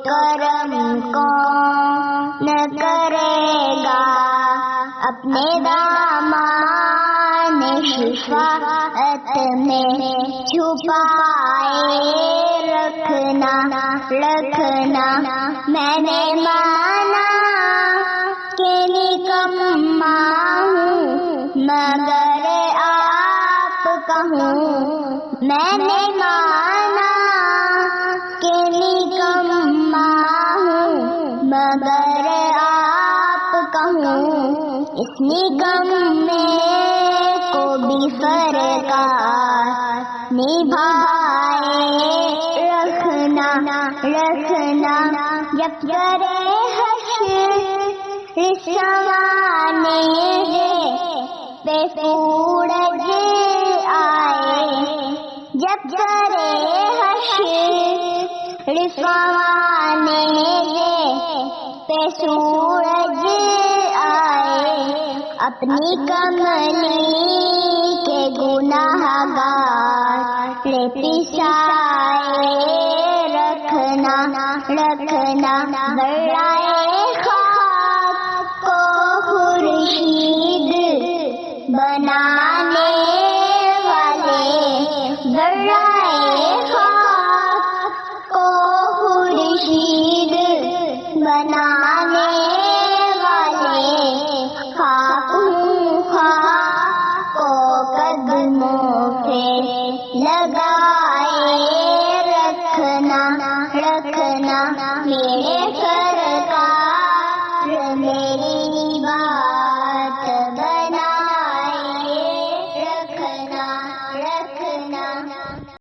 کرم کون کرے گا، اپنے دامان شفاعت میں چھپائے رکھنا رکھنا۔ میں نے مانا کہ نکما ہوں مگر آپ کہوں، میں نے مانا کہ نکما ہوں مگر آپ کہوں۔ اس نکم میں کو بھی سرکار نبھائے رکھنا رکھنا۔ جب کرے حشر سوانے پہ سورج آئے، جب کرے حشر سوانے پہ سورج آئے، اپنی کملی کے گناہ گار پسائے رکھنا رکھنا۔ برائے خاک کو خورشید بنانے والے، برائے خاک کو خورشید بنانے والے، خاک ہوں خاک کو قدموں پہ لگائے رکھنا رکھنا۔ میرے